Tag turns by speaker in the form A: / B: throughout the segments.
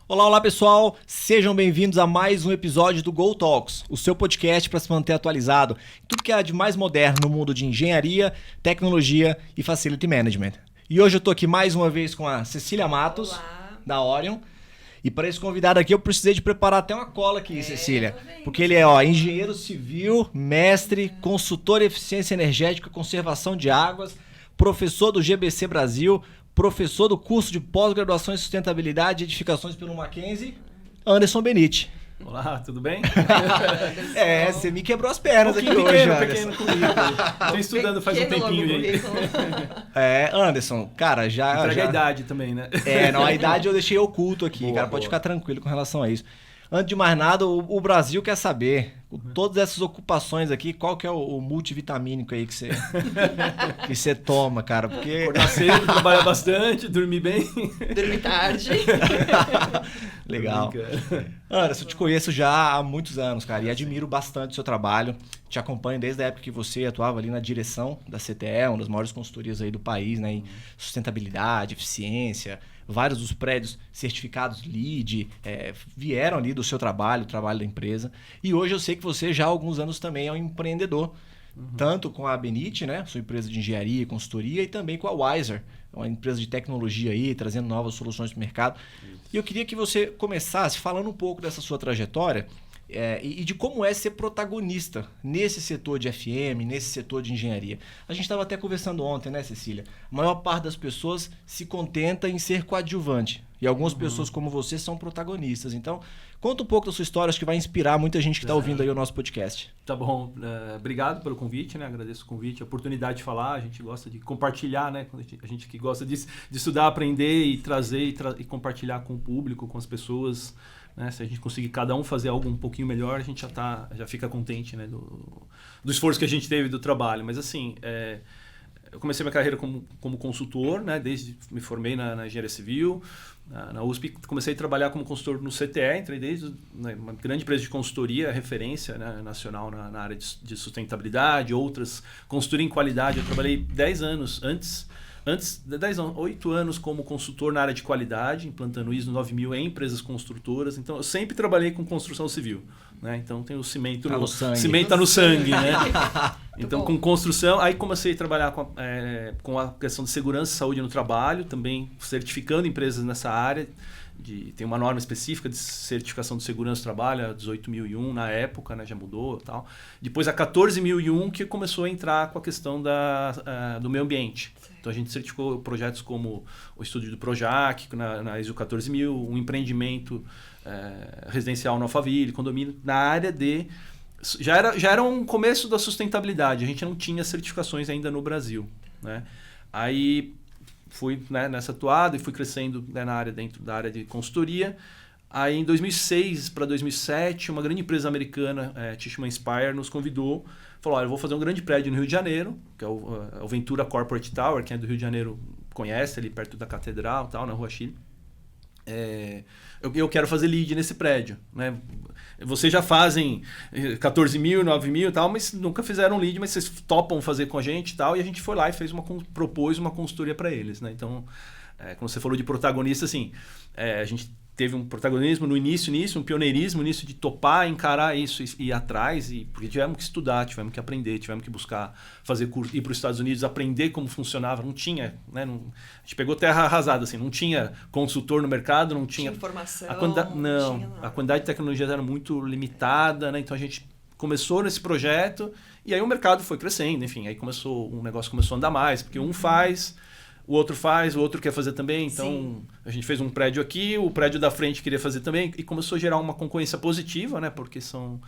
A: Olá pessoal, sejam bem-vindos a mais um episódio do Go Talks, o seu podcast para se manter atualizado em tudo que há de mais moderno no mundo de engenharia, tecnologia e facility management. E hoje eu estou aqui mais uma vez com a Cecília Matos, Olá. Da Orion. E para esse convidado aqui eu precisei de preparar até uma cola aqui, Cecília. Porque ele é engenheiro civil, mestre, consultor em eficiência energética, conservação de águas, professor do GBC Brasil, professor do curso de pós-graduação em sustentabilidade e edificações pelo Mackenzie, Anderson Benite.
B: Olá, tudo bem?
A: Você me quebrou as pernas aqui hoje, Anderson.
B: Pequeno comigo. Estou estudando faz um tempinho aí.
A: Anderson, cara, já...
B: Entrega a idade também, né?
A: A idade eu deixei oculto aqui, cara, pode ficar tranquilo com relação a isso. Antes de mais nada, o Brasil quer saber, com todas essas ocupações aqui, qual que é o multivitamínico aí que você toma, cara? Porque...
B: Acordar cedo, trabalhar bastante, dormir bem.
C: Dormir tarde.
A: Legal. Anderson, eu te conheço já há muitos anos, cara, e admiro bastante o seu trabalho. Te acompanho desde a época que você atuava ali na direção da CTE, uma das maiores consultorias aí do país, né, em sustentabilidade, eficiência. Vários dos prédios certificados LEED vieram ali do seu trabalho, do trabalho da empresa. E hoje eu sei que você já há alguns anos também é um empreendedor. Tanto com a Benite, né, sua empresa de engenharia e consultoria, e também com a Wiser, uma empresa de tecnologia aí, trazendo novas soluções para o mercado. Isso. E eu queria que você começasse falando um pouco dessa sua trajetória e de como é ser protagonista nesse setor de FM, nesse setor de engenharia. A gente estava até conversando ontem, né, Cecília? A maior parte das pessoas se contenta em ser coadjuvante. E algumas pessoas como você são protagonistas. Então, conta um pouco da sua história, acho que vai inspirar muita gente que está ouvindo aí o nosso podcast.
B: Tá bom. Obrigado pelo convite, né? Agradeço o convite, a oportunidade de falar. A gente gosta de compartilhar, né? A gente que gosta de estudar, aprender e trazer e compartilhar com o público, com as pessoas. Né? Se a gente conseguir cada um fazer algo um pouquinho melhor, a gente já fica contente, né? do esforço que a gente teve do trabalho. Mas assim, eu comecei minha carreira como consultor, né? Desde me formei na engenharia civil, na USP, comecei a trabalhar como consultor no CTE, entrei desde uma grande empresa de consultoria, referência, né, nacional na área de sustentabilidade, outras, consultoria em qualidade. Eu trabalhei 10 anos antes de 10 anos, 8 anos como consultor na área de qualidade, implantando ISO 9000 em empresas construtoras. Então, eu sempre trabalhei com construção civil. Né? Então, tem o cimento no sangue. Cimento tá no sangue, né? Então, com construção, aí comecei a trabalhar com a questão de segurança e saúde no trabalho, também certificando empresas nessa área. Tem uma norma específica de certificação de segurança do trabalho, a 18.001 na época, né, já mudou e tal. Depois a 14.001 que começou a entrar com a questão do meio ambiente. Então a gente certificou projetos como o estúdio do Projac, na ISO 14.000, um empreendimento residencial no Alphaville, condomínio, na área de... Já era um começo da sustentabilidade, a gente não tinha certificações ainda no Brasil. Né? Aí fui, né, nessa atuada e fui crescendo, né, dentro da área de consultoria. Aí em 2006 para 2007, uma grande empresa americana, Tishman Speyer, nos convidou, falou, olha, eu vou fazer um grande prédio no Rio de Janeiro, que é o Ventura Corporate Tower, quem é do Rio de Janeiro conhece, ali perto da Catedral, tal, na Rua Chile. Eu quero fazer LEED nesse prédio. Né? Vocês já fazem 14.000, 9.000 e tal, mas nunca fizeram LEED, mas vocês topam fazer com a gente e tal, e a gente foi lá e propôs uma consultoria para eles. Né? Então, quando você falou de protagonista, assim, a gente teve um protagonismo no início, um pioneirismo nisso de topar, encarar isso e ir atrás, porque tivemos que estudar, tivemos que aprender, tivemos que buscar fazer curso, ir para os Estados Unidos, aprender como funcionava, não tinha, né, a gente pegou terra arrasada, assim, não tinha consultor no mercado, não tinha
C: informação,
B: a quantidade de tecnologias era muito limitada, né, então a gente começou nesse projeto e aí o mercado foi crescendo, enfim, aí o negócio começou a andar mais, porque um faz... O outro faz, o outro quer fazer também. Então, sim, a gente fez um prédio aqui, o prédio da frente queria fazer também. E começou a gerar uma concorrência positiva, né? Porque são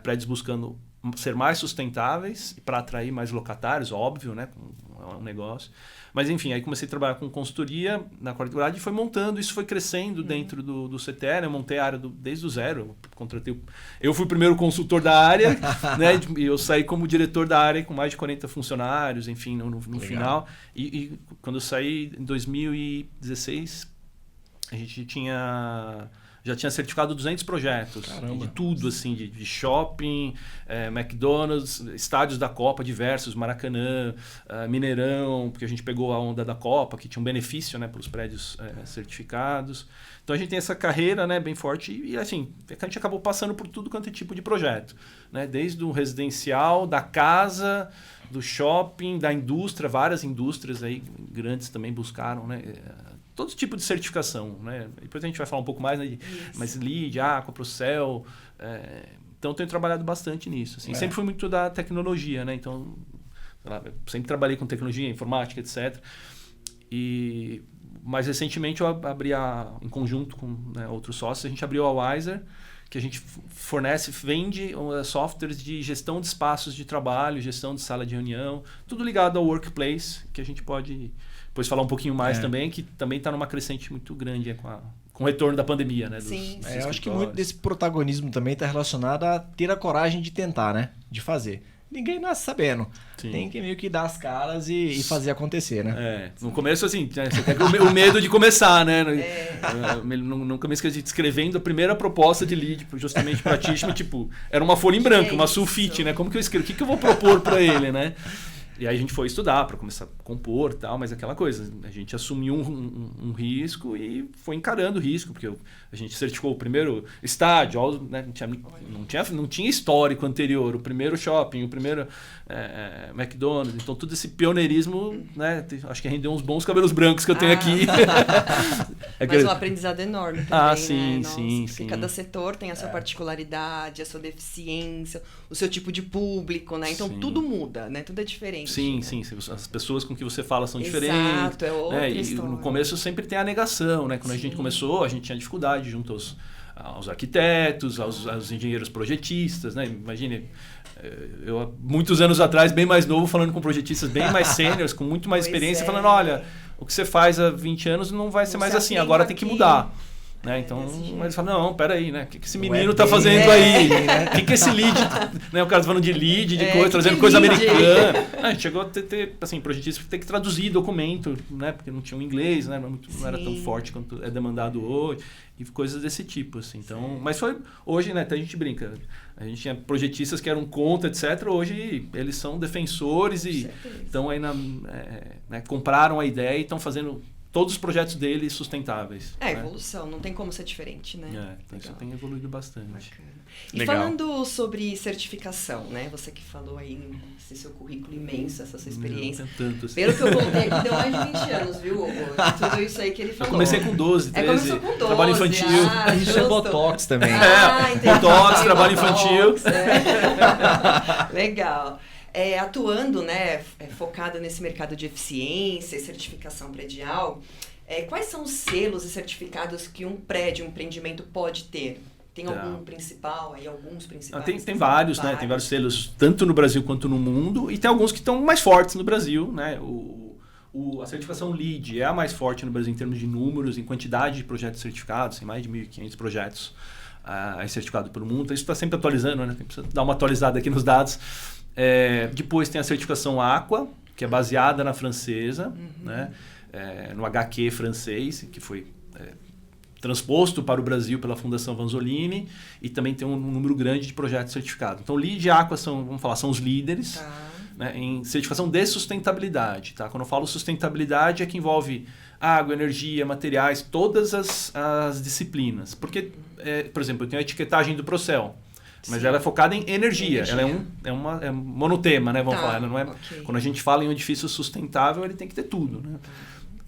B: prédios buscando ser mais sustentáveis para atrair mais locatários, óbvio, né? É um negócio. Mas, enfim, aí comecei a trabalhar com consultoria na qualidade e foi montando, isso foi crescendo dentro do CTE, né? Eu montei a área desde o zero, eu fui o primeiro consultor da área, né? E eu saí como diretor da área com mais de 40 funcionários, enfim, no final. E quando eu saí em 2016, a já tinha certificado 200 projetos.
A: Caramba.
B: De tudo, assim, de shopping, McDonald's, estádios da Copa diversos, Maracanã, Mineirão, porque a gente pegou a onda da Copa, que tinha um benefício, né, pelos prédios certificados. Então a gente tem essa carreira, né, bem forte e assim, a gente acabou passando por tudo quanto é tipo de projeto, né? Desde o residencial, da casa, do shopping, da indústria, várias indústrias aí grandes também buscaram, né? Todo tipo de certificação, né? Depois a gente vai falar um pouco mais, né, mas LEED, Aqua, Procel. Então eu tenho trabalhado bastante nisso. Assim. Sempre fui muito da tecnologia, né? Então, sei lá, eu sempre trabalhei com tecnologia, informática, etc. E mais recentemente eu abri em conjunto com, né, outros sócios, a gente abriu a Wiser, que a gente vende softwares de gestão de espaços de trabalho, gestão de sala de reunião, tudo ligado ao workplace, que a gente pode depois falar um pouquinho mais também, que também está numa crescente muito grande com o retorno da pandemia, né?
C: Sim.
A: Eu acho que muito desse protagonismo também está relacionado a ter a coragem de tentar, né? De fazer. Ninguém nasce sabendo.
B: Sim.
A: Tem que meio que dar as caras e fazer acontecer, né?
B: No começo, assim, você tem o medo de começar, né? Nunca me esqueci de escrevendo a primeira proposta de lead, justamente para Tishman, tipo, era uma folha em branco, uma sulfite, né? Como que eu escrevo? O que eu vou propor para ele, né? E aí a gente foi estudar para começar a compor e tal, mas aquela coisa, a gente assumiu um risco e foi encarando o risco, porque a gente certificou o primeiro estádio, né? não tinha histórico anterior, o primeiro shopping, o primeiro McDonald's, então todo esse pioneirismo, né? Acho que rendeu uns bons cabelos brancos que eu tenho aqui.
C: Mas um aprendizado enorme também,
B: sim,
C: né?
B: sim.
C: Cada setor tem a sua particularidade, a sua deficiência, o seu tipo de público, né? Então tudo muda, né? Tudo é diferente.
B: Sim,
C: né?
B: sim. As pessoas com que você fala são diferentes.
C: Exato, é outra
B: E
C: história.
B: no começo sempre tem a negação, né? Quando a gente começou, a gente tinha dificuldade junto aos arquitetos, aos engenheiros projetistas, né? Imagine, eu muitos anos atrás, bem mais novo, falando com projetistas bem mais sêniores, com muito mais experiência, falando, olha, o que você faz há 20 anos não vai ser mais assim, agora tem que mudar. Né? Então, eles falam, não, peraí, né? O que esse menino tá fazendo aí? O que esse lead... né? O cara tá falando de lead, de coisa, trazendo coisa americana. A gente chegou a ter assim, projetistas que tem que traduzir documento, né? Porque não tinha o inglês, né? Não era tão forte quanto é demandado hoje. E coisas desse tipo, assim. Então, mas foi... Hoje, né? Até a gente brinca. A gente tinha projetistas que eram contra, etc. Hoje, eles são defensores e estão aí né? Compraram a ideia e estão fazendo... todos os projetos dele sustentáveis.
C: Evolução, não tem como ser diferente, né?
B: Então isso tem evoluído bastante.
C: Bacana. E
A: Legal.
C: Falando sobre certificação, né? Você que falou aí esse seu currículo imenso, essa sua experiência.
B: Não, tanto, assim.
C: Pelo que eu contei aqui, deu mais de 20 anos, viu, Hugo? Tudo isso aí que ele falou.
B: Eu comecei com 12, 13.
C: Começou com 12.
B: Trabalho infantil.
A: Isso é Botox também.
C: Entendi.
B: Botox, trabalho infantil.
C: Legal. Atuando, né, focado nesse mercado de eficiência e certificação predial, quais são os selos e certificados que um prédio, um empreendimento pode ter? Tem algum principal aí, alguns principais?
B: Tem vários, né? Tem vários selos, tanto no Brasil quanto no mundo, e tem alguns que estão mais fortes no Brasil, né? A certificação LEED é a mais forte no Brasil em termos de números, em quantidade de projetos certificados, tem mais de 1.500 projetos certificados pelo mundo. Isso está sempre atualizando, né? Tem que dar uma atualizada aqui nos dados. Depois tem a certificação Aqua, que é baseada na francesa, né? No HQ francês, que foi transposto para o Brasil pela Fundação Vanzolini, e também tem um número grande de projetos certificados. Então, LEED e Aqua são os líderes, né, em certificação de sustentabilidade. Tá? Quando eu falo sustentabilidade, é que envolve água, energia, materiais, todas as disciplinas. Porque, por exemplo, eu tenho a etiquetagem do Procel, mas ela é focada em energia. Ela é um monotema, né? Vamos falar. Ela não é, quando a gente fala em um edifício sustentável, ele tem que ter tudo, né?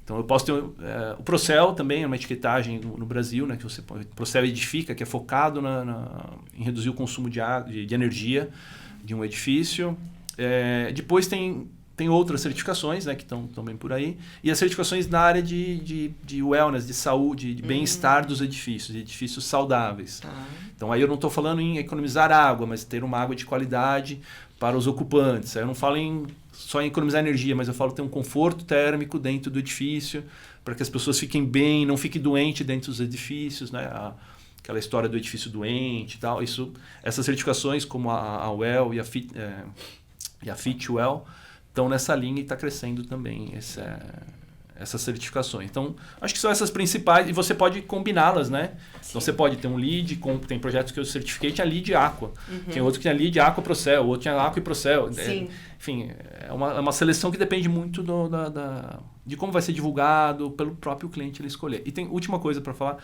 B: Então, eu posso ter o Procel também, é uma etiquetagem no Brasil, né, que você Procel edifica, que é focado em reduzir o consumo de energia de um edifício. Depois tem outras certificações, né, que estão bem por aí. E as certificações na área de wellness, de saúde, de bem-estar dos edifícios, de edifícios saudáveis. Então, aí eu não estou falando em economizar água, mas ter uma água de qualidade para os ocupantes. Aí eu não falo só em economizar energia, mas eu falo ter um conforto térmico dentro do edifício, para que as pessoas fiquem bem, não fiquem doentes dentro dos edifícios, né? Aquela história do edifício doente e tal. Essas certificações, como a WELL e a Fitwel, estão nessa linha e está crescendo também essas certificações. Então, acho que são essas principais e você pode combiná-las, né?
C: Sim.
B: Então, você pode ter um LEED, tem projetos que eu certifiquei, tinha LEED Aqua. Tem outro que tinha LEED Aqua Procel, outro tinha Aqua e Procel. Enfim, é uma seleção que depende muito de como vai ser divulgado, pelo próprio cliente ele escolher. E tem última coisa para falar,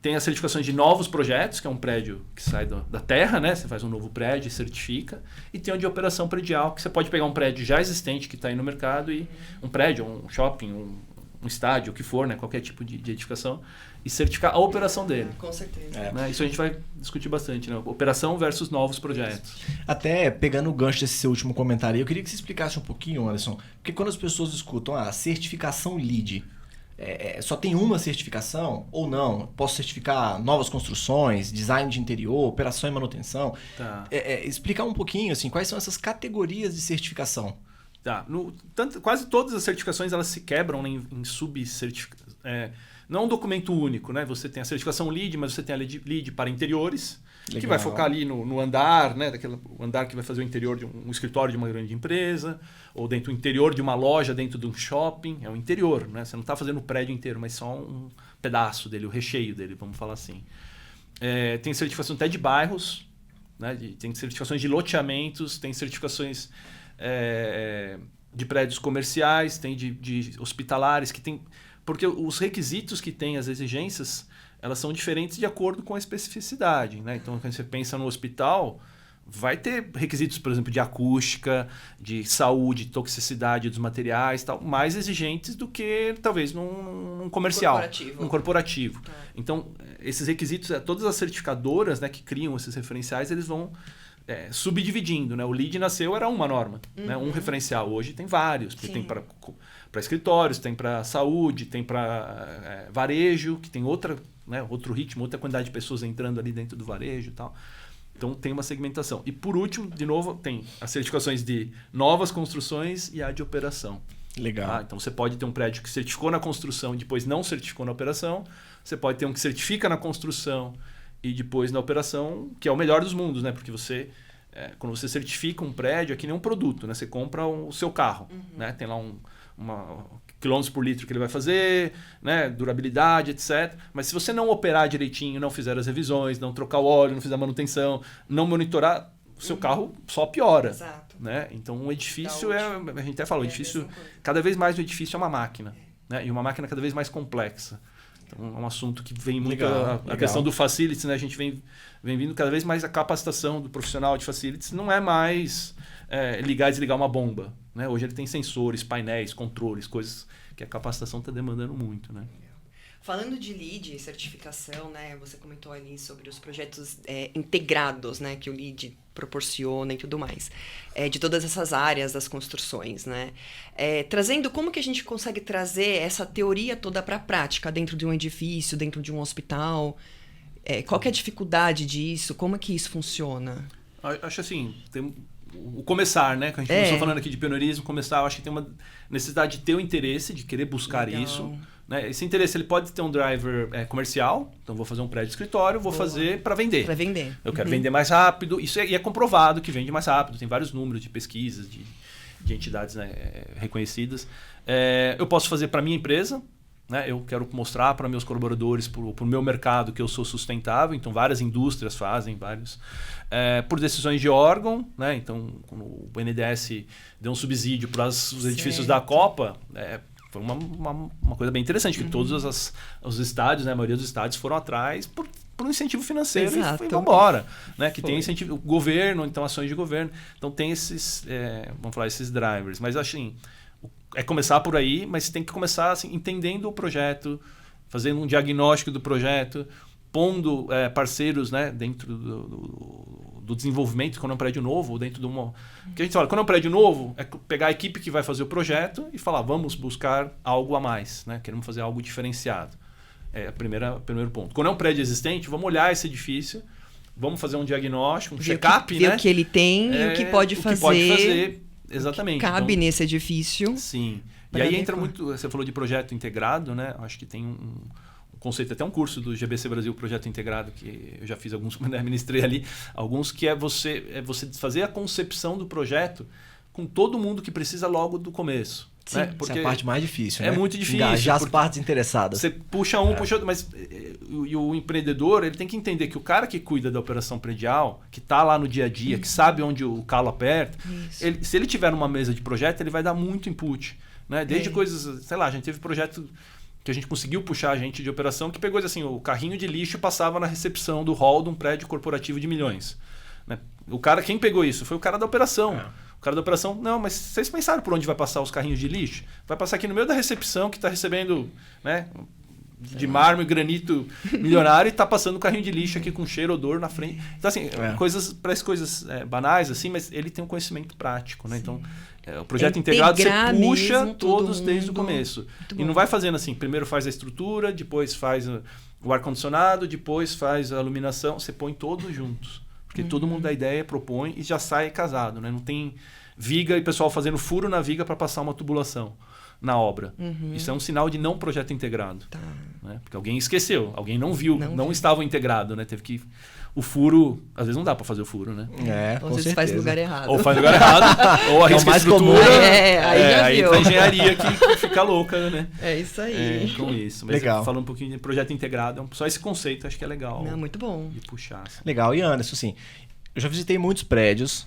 B: tem as certificações de novos projetos, que é um prédio que sai da terra, né? Você faz um novo prédio e certifica. E tem o de operação predial, que você pode pegar um prédio já existente que está aí no mercado, e um prédio, um shopping, um estádio, o que for, né? Qualquer tipo de edificação, e certificar a operação dele.
C: Com certeza.
B: Né? Isso a gente vai discutir bastante, né? Operação versus novos projetos.
A: Até pegando o gancho desse seu último comentário, eu queria que você explicasse um pouquinho, Anderson, porque quando as pessoas escutam a certificação LEED, só tem uma certificação ou não? Posso certificar novas construções, design de interior, operação e manutenção?
B: Tá.
A: Explicar um pouquinho assim, quais são essas categorias de certificação?
B: Tá. Quase todas as certificações elas se quebram em subcertificações. Não é um documento único, né? Você tem a certificação LEED, mas você tem a LEED para interiores,
A: Legal.
B: que vai focar ali no andar, né? O andar que vai fazer o interior de um escritório de uma grande empresa, ou dentro do interior de uma loja, dentro de um shopping. É o interior, né? Você não está fazendo o prédio inteiro, mas só um pedaço dele, o recheio dele, vamos falar assim. Tem certificação até de bairros, né? Tem certificações de loteamentos, tem certificações de prédios comerciais, tem de hospitalares, que tem... Porque os requisitos que tem, as exigências, elas são diferentes de acordo com a especificidade, né? Então, quando você pensa no hospital, vai ter requisitos, por exemplo, de acústica, de saúde, toxicidade dos materiais, tal, mais exigentes do que, talvez, num comercial. Num corporativo. Então, esses requisitos, todas as certificadoras, né, que criam esses referenciais, eles vão subdividindo, né? O LEED nasceu, era uma norma, né? Um referencial. Hoje tem vários, porque tem para escritórios, tem para saúde, tem para varejo, que tem outro ritmo, outra quantidade de pessoas entrando ali dentro do varejo e tal. Então tem uma segmentação. E por último, de novo, tem as certificações de novas construções e a de operação.
A: Legal.
B: Então você pode ter um prédio que certificou na construção e depois não certificou na operação. Você pode ter um que certifica na construção e depois na operação, que é o melhor dos mundos, né? Porque quando você certifica um prédio, é que nem um produto, né? Você compra o seu carro, né? Tem lá quilômetros por litro que ele vai fazer, né? Durabilidade, etc. Mas se você não operar direitinho, não fizer as revisões, não trocar o óleo, não fizer a manutenção, não monitorar, o seu carro só piora.
C: Exato.
B: Né? Então, um edifício a gente até falou, cada vez mais o edifício é uma máquina, né? E uma máquina cada vez mais complexa. Então, é um assunto que vem muito a questão do facilities, né? A gente vem vindo cada vez mais a capacitação do profissional de facilities, não é mais ligar e desligar uma bomba, né? Hoje ele tem sensores, painéis, controles, coisas que a capacitação está demandando muito, né?
C: Falando de LEED, certificação, né? Você comentou ali sobre os projetos integrados, né? Que o LEED proporciona e tudo mais. De todas essas áreas das construções, né? Trazendo, como que a gente consegue trazer essa teoria toda para a prática dentro de um edifício, dentro de um hospital? Qual que é a dificuldade disso? Como é que isso funciona?
B: Acho assim, o começar, né? Que a gente começou falando aqui de pioneirismo, começar, eu acho que tem uma necessidade de ter o interesse, de querer buscar isso. Né? Esse interesse ele pode ter um driver comercial, então vou fazer um prédio de escritório, vou fazer para vender.
C: Para vender.
B: Eu quero vender mais rápido, isso é comprovado que vende mais rápido, tem vários números de pesquisas, de entidades, né, reconhecidas. Eu posso fazer para minha empresa, né? Eu quero mostrar para meus colaboradores, para o meu mercado, que eu sou sustentável, então várias indústrias fazem, vários. Por decisões de órgão, né? Então quando o BNDES deu um subsídio para os edifícios da Copa, foi uma coisa bem interessante, que todos os estádios, né, a maioria dos estádios foram atrás por um incentivo financeiro.
C: Exato.
B: E vamos embora. Né? Que tem incentivo, o governo, então ações de governo. Então tem esses, vamos falar, esses drivers. Mas assim, começar por aí, mas tem que começar assim, entendendo o projeto, fazendo um diagnóstico do projeto, pondo parceiros, né, dentro do desenvolvimento, quando é um prédio novo, ou dentro de uma... Porque a gente fala, quando é um prédio novo, é pegar a equipe que vai fazer o projeto e falar, vamos buscar algo a mais, né? Queremos fazer algo diferenciado. Primeiro ponto. Quando é um prédio existente, vamos olhar esse edifício, vamos fazer um diagnóstico, um check-up, né?
C: Ver o que ele tem e o que pode fazer.
B: O que pode fazer, exatamente.
C: Cabe nesse edifício.
B: Sim. E aí entra muito... Você falou de projeto integrado, né? Acho que tem um conceito, até um curso do GBC Brasil, Projeto Integrado, que eu já fiz alguns, ministrei ali, alguns, que é você fazer a concepção do projeto com todo mundo que precisa logo do começo.
C: Sim.
B: Né?
A: Porque essa é a parte mais difícil, né?
B: É muito difícil.
A: Engajar as partes interessadas.
B: Você puxa um, puxa outro, mas o empreendedor ele tem que entender que o cara que cuida da operação predial, que está lá no dia a dia, que sabe onde o calo aperta, se ele tiver numa mesa de projeto, ele vai dar muito input. Né? Desde coisas, sei lá, a gente teve projeto que a gente conseguiu puxar a gente de operação que pegou assim, o carrinho de lixo passava na recepção do hall de um prédio corporativo de milhões. Né? Quem pegou isso? Foi o cara da operação. O cara da operação, não, mas vocês pensaram por onde vai passar os carrinhos de lixo? Vai passar aqui no meio da recepção que está recebendo, né, de mármore, granito milionário e está passando o carrinho de lixo aqui com cheiro, odor na frente. Então, assim, parece coisas banais, assim, mas ele tem um conhecimento prático, né? Então, o projeto integrado você puxa todos desde o começo. E não vai fazendo assim, primeiro faz a estrutura, depois faz o ar-condicionado, depois faz a iluminação, você põe todos juntos. Porque todo mundo dá ideia, propõe e já sai casado, né? Não tem viga e pessoal fazendo furo na viga para passar uma tubulação na obra. Isso é um sinal de não projeto integrado.
C: Tá.
B: Né? Porque alguém esqueceu, alguém não viu, não estava integrado, né? Teve que... O furo, às vezes não dá para fazer o furo, né?
C: Ou às vezes faz no lugar errado.
B: Ou faz no lugar errado, ou arrisca a estrutura. Aí
C: viu.
B: tá a engenharia que fica louca, né?
C: É isso aí.
B: Com isso. Mas
A: legal.
B: Falando um pouquinho de projeto integrado, só esse conceito acho que é legal.
C: Muito bom.
B: De puxar. Assim.
A: Legal. E Anderson, assim, eu já visitei muitos prédios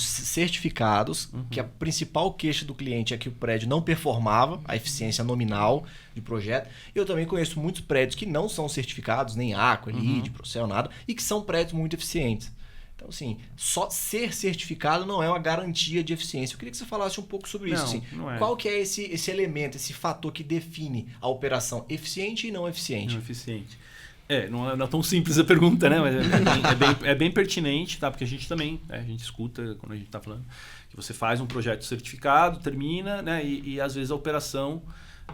A: certificados, que a principal queixa do cliente é que o prédio não performava, a eficiência nominal de projeto. Eu também conheço muitos prédios que não são certificados, nem Aqua, LEED, Procel, nada, e que são prédios muito eficientes. Então, assim, só ser certificado não é uma garantia de eficiência. Eu queria que você falasse um pouco sobre isso. Assim,
B: não é.
A: Qual que é esse elemento, esse fator que define a operação eficiente e não eficiente?
B: Não eficiente. Não é tão simples a pergunta, né? Mas é bem pertinente, tá? Porque a gente também, a gente escuta quando a gente está falando que você faz um projeto certificado, termina, né? E às vezes a operação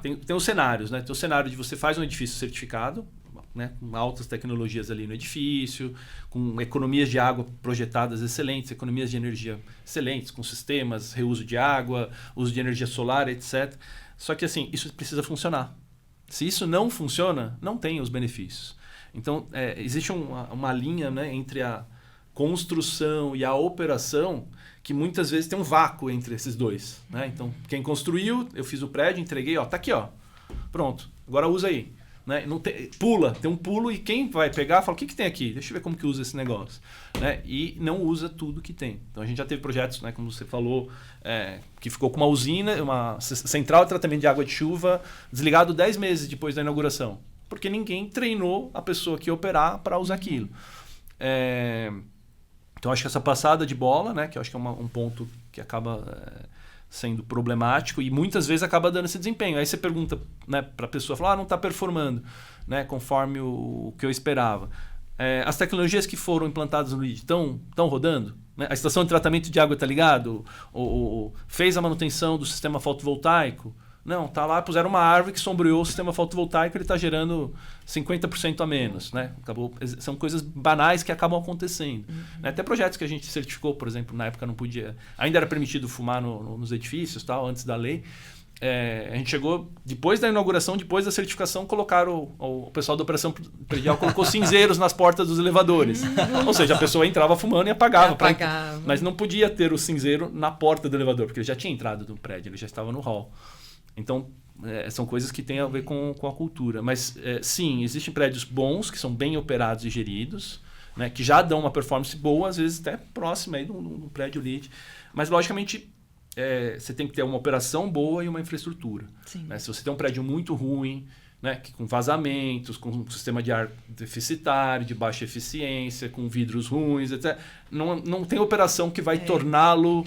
B: tem os cenários, né? Tem o cenário de você faz um edifício certificado, né? Com altas tecnologias ali no edifício, com economias de água projetadas excelentes, economias de energia excelentes, com sistemas, reuso de água, uso de energia solar, etc. Só que assim, isso precisa funcionar. Se isso não funciona, não tem os benefícios. Então, existe uma linha, né, entre a construção e a operação que muitas vezes tem um vácuo entre esses dois. Né? Então, quem construiu, eu fiz o prédio, entreguei, tá aqui, pronto, agora usa aí. Né? Não tem um pulo e quem vai pegar fala, o que tem aqui? Deixa eu ver como que usa esse negócio. Né? E não usa tudo que tem. Então, a gente já teve projetos, né, como você falou, que ficou com uma usina, uma central de tratamento de água de chuva, desligado 10 meses depois da inauguração. Porque ninguém treinou a pessoa que ia operar para usar aquilo. Então, acho que essa passada de bola, né, que eu acho que é um ponto que acaba sendo problemático e muitas vezes acaba dando esse desempenho. Aí você pergunta, né, para a pessoa, fala, não está performando, né, conforme o que eu esperava. As tecnologias que foram implantadas no LEED estão rodando? Né? A estação de tratamento de água está ligado? Fez a manutenção do sistema fotovoltaico? Não, tá lá, puseram uma árvore que sombreou o sistema fotovoltaico, ele está gerando 50% a menos. Né? São coisas banais que acabam acontecendo. Né? Até projetos que a gente certificou, por exemplo, na época não podia... Ainda era permitido fumar nos edifícios, tal, antes da lei. A gente chegou, depois da inauguração, depois da certificação, colocaram o pessoal da operação predial colocou cinzeiros nas portas dos elevadores. Ou seja, a pessoa entrava fumando e apagava. Mas não podia ter o cinzeiro na porta do elevador, porque ele já tinha entrado no prédio, ele já estava no hall. Então, são coisas que têm a ver com a cultura. Mas, sim, existem prédios bons, que são bem operados e geridos, né, que já dão uma performance boa, às vezes até próxima aí do prédio LEED. Mas, logicamente, você tem que ter uma operação boa e uma infraestrutura. Né? Se você tem um prédio muito ruim, né, com vazamentos, com um sistema de ar deficitário, de baixa eficiência, com vidros ruins, etc., não tem operação que vai torná-lo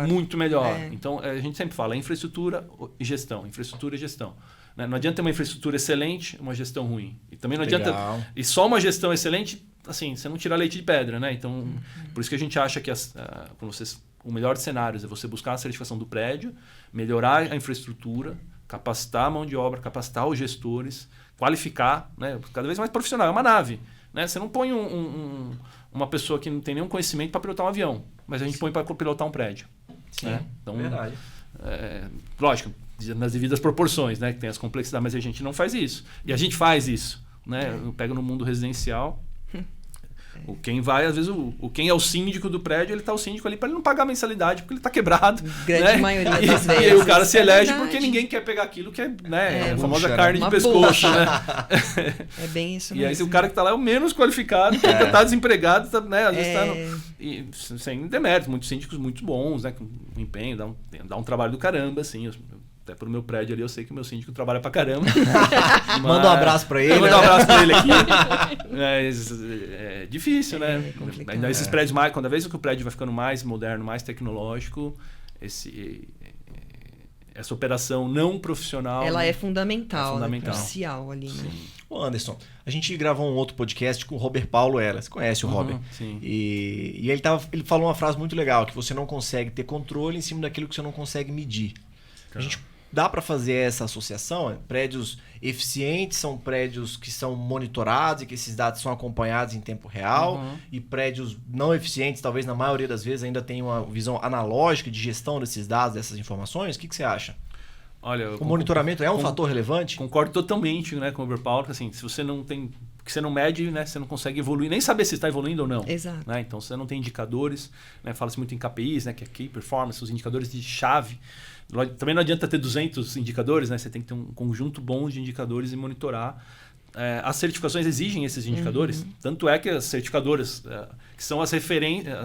B: muito melhor. Então, a gente sempre fala infraestrutura e gestão. Infraestrutura e gestão. Né? Não adianta ter uma infraestrutura excelente e uma gestão ruim. E também não adianta... E só uma gestão excelente, assim, você não tira leite de pedra. Né? Então, por isso que a gente acha que o melhor dos cenários é você buscar a certificação do prédio, melhorar a infraestrutura, capacitar a mão de obra, capacitar os gestores, qualificar, né, cada vez mais profissional. É uma nave. Né? Você não põe uma pessoa que não tem nenhum conhecimento para pilotar um avião, mas a gente põe para pilotar um prédio.
A: Sim,
B: né? Então,
A: verdade.
B: Lógico, nas devidas proporções, né, que tem as complexidades, mas a gente não faz isso. E a gente faz isso. Né? Eu pego no mundo residencial, Quem vai, às vezes, quem é o síndico do prédio, ele tá o síndico ali para ele não pagar mensalidade, porque ele tá quebrado.
C: Grande maioria das vezes.
B: E aí o cara se elege porque ninguém quer pegar aquilo que é, né, a famosa carne de pescoço, né?
C: É bem isso
B: mesmo.
C: mesmo.
B: E aí o cara que tá lá é o menos qualificado, que ainda tá desempregado, tá, né? Às vezes tá sem demérito. Muitos síndicos muito bons, né? Com empenho, dá um trabalho do caramba, assim. Até pro meu prédio ali, eu sei que o meu síndico trabalha pra caramba.
A: Manda um abraço pra ele.
B: Manda um abraço pra ele aqui. Mas é difícil, né? Ainda esses prédios mais, cada vez que o prédio vai ficando mais moderno, mais tecnológico, essa operação não profissional...
C: Ela é fundamental.
B: Né?
C: Crucial ali, né?
A: Ô Anderson, a gente gravou um outro podcast com o Robert Paulo Ela. Você conhece o Robert?
B: Sim.
A: E ele falou uma frase muito legal, que você não consegue ter controle em cima daquilo que você não consegue medir. A gente dá para fazer essa associação? Prédios eficientes são prédios que são monitorados e que esses dados são acompanhados em tempo real, e prédios não eficientes, talvez na maioria das vezes, ainda tem uma visão analógica de gestão desses dados, dessas informações. O que você acha?
B: Olha,
A: o monitoramento é um fator relevante?
B: Concordo totalmente, né, com o Overpower, que assim, se você não tem, que você não mede, né, você não consegue evoluir, nem saber se está evoluindo ou não.
C: Exato.
B: Né? Então você não tem indicadores, né, fala-se muito em KPIs, né, que é Key Performance, os indicadores de chave. Também não adianta ter 200 indicadores, né? Você tem que ter um conjunto bom de indicadores e monitorar. As certificações exigem esses indicadores. Tanto é que as certificadoras, que são as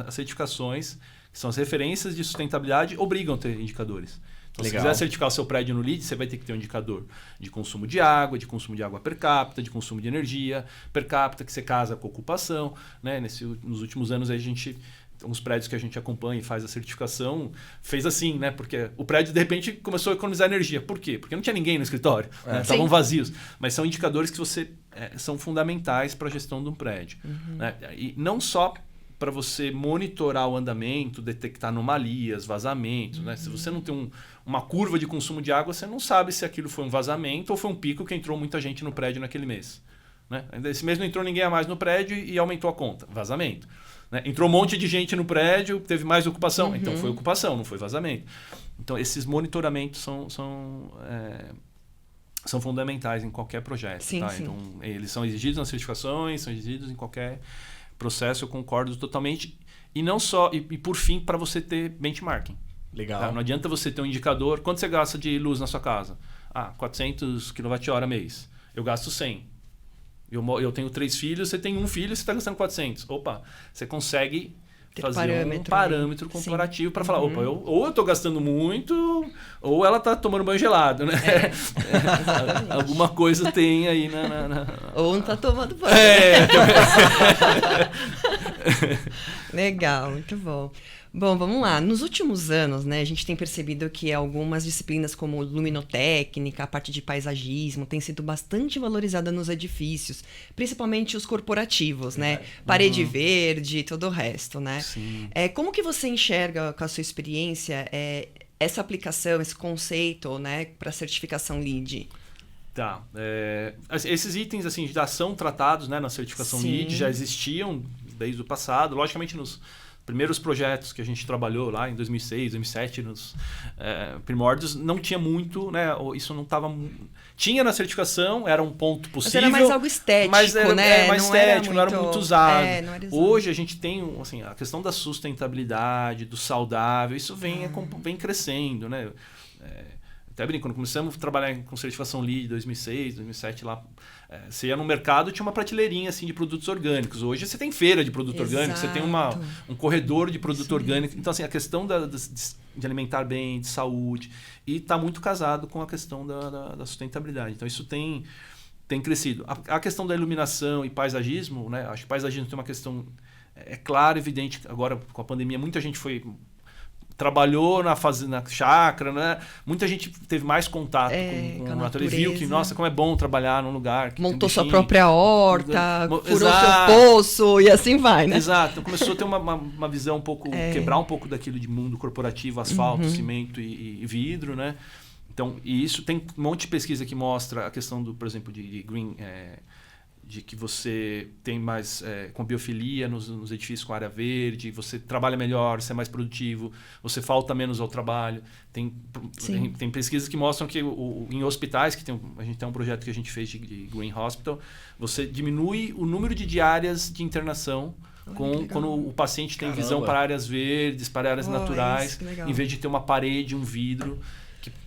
B: certificações, que são as referências de sustentabilidade, obrigam a ter indicadores. Então, se quiser certificar o seu prédio no LEED, você vai ter que ter um indicador de consumo de água per capita, de consumo de energia per capita, que você casa com a ocupação. Né? Nos últimos anos, a gente... uns prédios que a gente acompanha e faz a certificação, fez assim, né? Porque o prédio, de repente, começou a economizar energia. Por quê? Porque não tinha ninguém no escritório. Estavam vazios. Mas são indicadores que são fundamentais para a gestão de um prédio. Né? E não só para você monitorar o andamento, detectar anomalias, vazamentos. Né? Se você não tem uma curva de consumo de água, você não sabe se aquilo foi um vazamento ou foi um pico que entrou muita gente no prédio naquele mês. Né? Esse mês não entrou ninguém a mais no prédio e aumentou a conta. Vazamento. Né? Entrou um monte de gente no prédio, teve mais ocupação. Então foi ocupação, não foi vazamento. Então esses monitoramentos são fundamentais em qualquer projeto.
C: Sim,
B: tá?
C: sim.
B: Então eles são exigidos nas certificações, são exigidos em qualquer processo, eu concordo totalmente. E não só, e por fim, para você ter benchmarking.
A: Legal.
B: Tá? Não adianta você ter um indicador. Quanto você gasta de luz na sua casa? 400 kWh mês. Eu gasto 100. Eu tenho 3 filhos, você tem um filho, você está gastando 400. Opa, você consegue fazer um parâmetro comparativo para falar, opa, ou eu estou gastando muito, ou ela está tomando banho gelado, né? Alguma coisa tem aí
C: Ou não está tomando banho. Legal, muito bom. Bom, vamos lá. Nos últimos anos, né, a gente tem percebido que algumas disciplinas como luminotécnica, a parte de paisagismo, tem sido bastante valorizada nos edifícios, principalmente os corporativos, né? Parede verde e todo o resto, né?
B: Sim.
C: Como que você enxerga, com a sua experiência, essa aplicação, esse conceito, né, para certificação LEED?
B: Tá. Esses itens assim, já são tratados, né, na certificação LEED, já existiam desde o passado. Logicamente, nos primeiros projetos que a gente trabalhou lá em 2006, 2007, nos primórdios, não tinha muito, né? Isso não estava... Tinha na certificação, era um ponto possível.
C: Mas era mais algo estético,
B: mas era,
C: né?
B: Mais estético, não era muito usado.
C: Não era
B: Hoje a gente tem assim, a questão da sustentabilidade, do saudável, isso vem crescendo, né? Até brinco, quando começamos a trabalhar com certificação LEED em 2006, 2007, lá, você ia no mercado e tinha uma prateleirinha assim, de produtos orgânicos. Hoje você tem feira de produto orgânico, você tem um corredor de produto orgânico. Então, assim, a questão de alimentar bem, de saúde, e está muito casado com a questão da sustentabilidade. Então, isso tem crescido. A questão da iluminação e paisagismo, né? Acho que paisagismo tem uma questão, clara, evidente. Agora, com a pandemia, muita gente trabalhou na chácara, né? Muita gente teve mais contato com a natureza e viu que, nossa, como é bom trabalhar num lugar que
C: montou sua própria horta, furou seu poço e assim vai, né?
B: Exato. Então começou a ter uma visão um pouco, quebrar um pouco daquilo de mundo corporativo, asfalto, cimento e vidro, né? Então, e isso tem um monte de pesquisa que mostra a questão por exemplo, de green... de que você tem mais com biofilia nos edifícios com área verde, você trabalha melhor, você é mais produtivo, você falta menos ao trabalho. Tem pesquisas que mostram que em hospitais, a gente tem um projeto que a gente fez de Green Hospital, você diminui o número de diárias de internação quando o paciente tem visão para áreas verdes, para áreas naturais, em vez de ter uma parede, um vidro.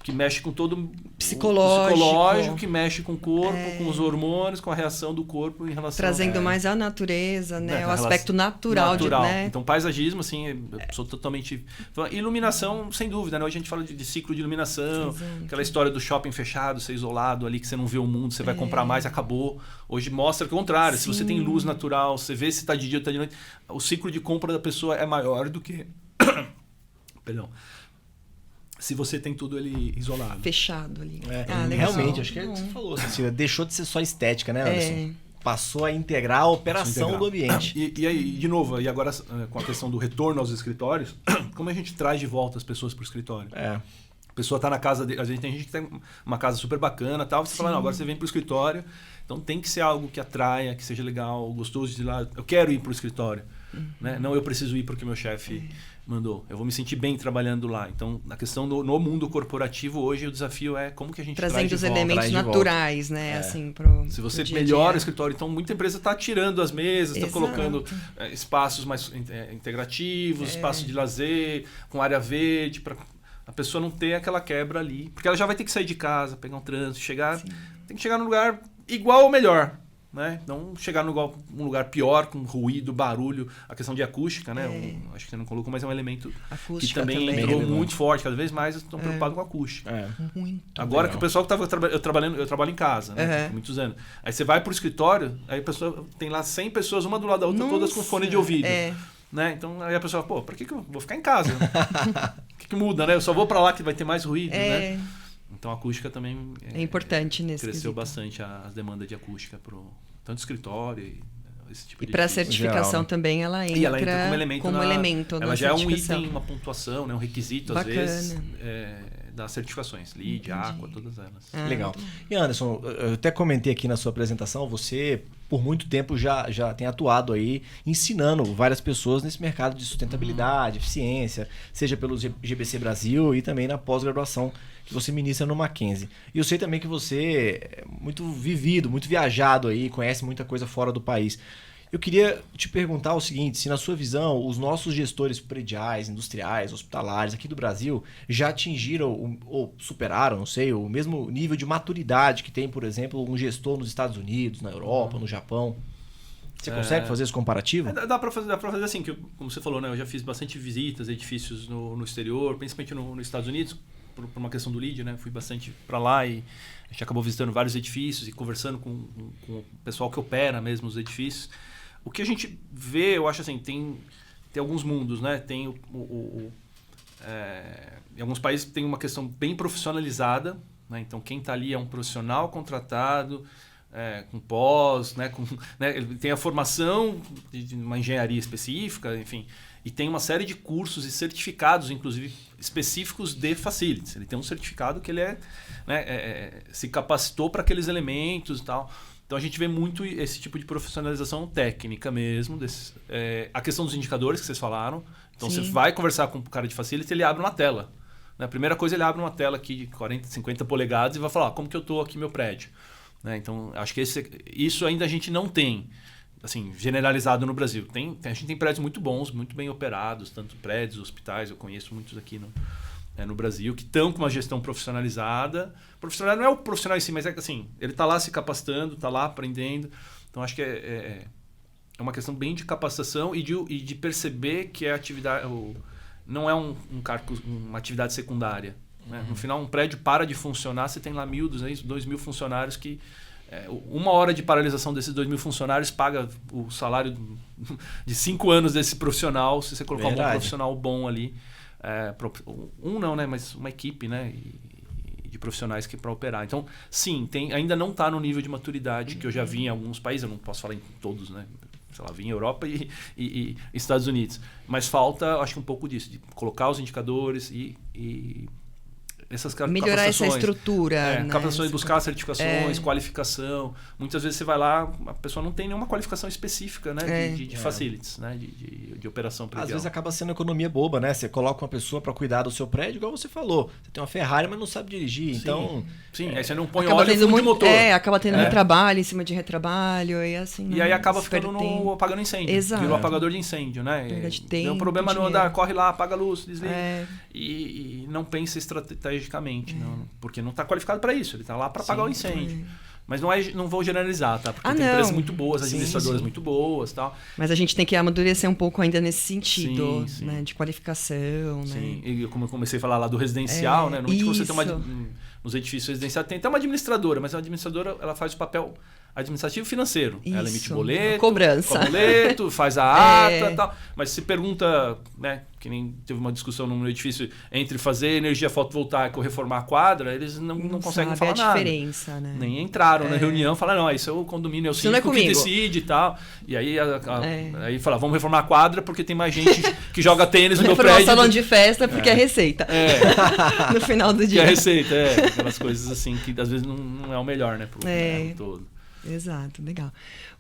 B: Que mexe com todo o psicológico, que mexe com o corpo, com os hormônios, com a reação do corpo em relação...
C: Trazendo mais a natureza, né? O aspecto natural. Né?
B: Então, paisagismo, assim, eu sou totalmente... Iluminação, sem dúvida, né? Hoje a gente fala de ciclo de iluminação, aquela história do shopping fechado, ser isolado ali, que você não vê o mundo, você vai comprar mais, acabou. Hoje mostra que é o contrário. Se você tem luz natural, você vê se está de dia ou está de noite, o ciclo de compra da pessoa é maior do que... Perdão. Se você tem tudo ali isolado.
C: Fechado ali.
A: Realmente, acho que é o que você falou, Cecília. Deixou de ser só estética, né, Anderson? Passou a integrar a operação do ambiente.
B: E aí, de novo, e agora com a questão do retorno aos escritórios, como a gente traz de volta as pessoas para o escritório? A pessoa está na casa dele, às vezes tem gente que tem uma casa super bacana e tal, você fala, não, agora você vem para o escritório, então tem que ser algo que atraia, que seja legal, gostoso de ir lá, eu quero ir para o escritório. Né? Não eu preciso ir porque meu chefe mandou. Eu vou me sentir bem trabalhando lá. Então, na questão no mundo corporativo, hoje o desafio é como que a gente
C: trazendo
B: traz de
C: os
B: volta.
C: elementos naturais, né? Assim,
B: se você melhora o escritório, então muita empresa está tirando as mesas, está colocando espaços mais integrativos, espaços de lazer, com área verde, para a pessoa não ter aquela quebra ali. Porque ela já vai ter que sair de casa, pegar um trânsito, tem que chegar num lugar igual ou melhor. Né? Não chegar num lugar pior, com ruído, barulho, a questão de acústica, né? Acho que você não colocou, mas é um elemento que também entrou muito forte. Cada vez mais estão preocupados com a acústica. Agora legal. Que o pessoal que eu trabalho em casa, né? Há muitos anos. Aí você vai para o escritório, aí a pessoa tem lá 100 pessoas, uma do lado da outra, todas com fone de ouvido. Né? Então aí a pessoa fala, por que eu vou ficar em casa? O que muda, né? Eu só vou para lá que vai ter mais ruído, né? Então a acústica também
C: é importante nesse
B: cresceu bastante as demandas de acústica tanto escritório e esse tipo
C: de para a certificação também ela entra como elemento
B: ela já é um item, uma pontuação, né, um requisito às vezes das certificações, LEED, Aqua, todas elas.
A: Legal. E Anderson, eu até comentei aqui na sua apresentação, você por muito tempo já tem atuado aí ensinando várias pessoas nesse mercado de sustentabilidade, eficiência, seja pelo GBC Brasil e também na pós-graduação que você ministra no Mackenzie. E eu sei também que você é muito vivido, muito viajado aí, conhece muita coisa fora do país. Eu queria te perguntar o seguinte, se na sua visão os nossos gestores prediais, industriais, hospitalares aqui do Brasil já atingiram ou superaram, não sei, o mesmo nível de maturidade que tem, por exemplo, um gestor nos Estados Unidos, na Europa, no Japão. Você consegue fazer esse comparativo?
B: Dá para fazer assim, que como você falou, né, eu já fiz bastante visitas a edifícios no exterior, principalmente nos Estados Unidos, por uma questão do LEED, né? Fui bastante para lá e a gente acabou visitando vários edifícios e conversando com o pessoal que opera mesmo os edifícios. O que a gente vê, eu acho assim, tem alguns mundos, né? Tem em alguns países tem uma questão bem profissionalizada, né? Então quem está ali é um profissional contratado, com pós, né? Ele tem a formação de uma engenharia específica, enfim, e tem uma série de cursos e certificados, inclusive específicos de facilities. Ele tem um certificado que ele se capacitou para aqueles elementos e tal. Então a gente vê muito esse tipo de profissionalização técnica mesmo. A questão dos indicadores que vocês falaram. Então você vai conversar com o cara de facility, ele abre uma tela. Né? A primeira coisa, ele abre uma tela aqui de 40, 50 polegadas e vai falar como que eu estou aqui meu prédio. Né? Então acho que isso ainda a gente não tem assim, generalizado no Brasil. A gente tem prédios muito bons, muito bem operados, tanto prédios, hospitais, eu conheço muitos aqui no Brasil, que estão com uma gestão profissionalizada. Profissional não é o profissional em si, mas assim, ele está lá se capacitando, está lá aprendendo. Então, acho que é uma questão bem de capacitação e de perceber que a atividade não é uma atividade secundária. Né? No final, um prédio para de funcionar, você tem lá 1.200, 2.000 funcionários que... uma hora de paralisação desses 2.000 funcionários paga o salário de 5 anos desse profissional, se você colocar um profissional bom ali. Não, né? Mas uma equipe, né? De profissionais que para operar. Então, sim, ainda não está no nível de maturidade que eu já vi em alguns países, eu não posso falar em todos, né? Sei lá, vi em Europa e Estados Unidos. Mas falta, acho que um pouco disso, de colocar os indicadores e
C: melhorar essa estrutura. Né?
B: Capacitações, buscar certificações, qualificação. Muitas vezes você vai lá, a pessoa não tem nenhuma qualificação específica, né? De facilities, né? De operação predial.
A: Às vezes acaba sendo economia boba, né? Você coloca uma pessoa para cuidar do seu prédio, igual você falou. Você tem uma Ferrari, mas não sabe dirigir.
B: Sim.
A: Então.
B: Sim, aí você não põe
C: acaba
B: óleo no fundo de motor.
C: Acaba tendo retrabalho em cima de retrabalho e assim.
B: E aí acaba ficando apagando incêndio.
C: Exato.
B: Virou apagador de incêndio, né? Tem um problema no andar, corre lá, apaga a luz, desliga. E não pensa estrategicamente, não, porque não está qualificado para isso. Ele está lá para apagar o incêndio. Mas não vou generalizar, tá? Porque tem empresas muito boas, administradoras muito boas, tal.
C: Mas a gente tem que amadurecer um pouco ainda nesse sentido, né? De qualificação, né?
B: Sim, e como eu comecei a falar lá do residencial, né? Normalmente você tem nos edifícios residenciais tem até uma administradora, mas a administradora ela faz o papel administrativo e financeiro. Ela emite boleto,
C: cobrança.
B: Boleto, faz a ata e tal. Mas se pergunta, né, que nem teve uma discussão no edifício entre fazer energia fotovoltaica ou reformar a quadra, eles não conseguem falar nada.
C: A diferença, né?
B: Nem entraram na reunião, falaram, não, isso é o condomínio, é o síndico que decide e tal. E aí, aí fala, vamos reformar a quadra porque tem mais gente que joga tênis no meu prédio.
C: Reformar o salão de festa porque é receita. No final do dia.
B: Que é receita, aquelas coisas assim que às vezes não é o melhor, né, pro todo.
C: Exato, legal.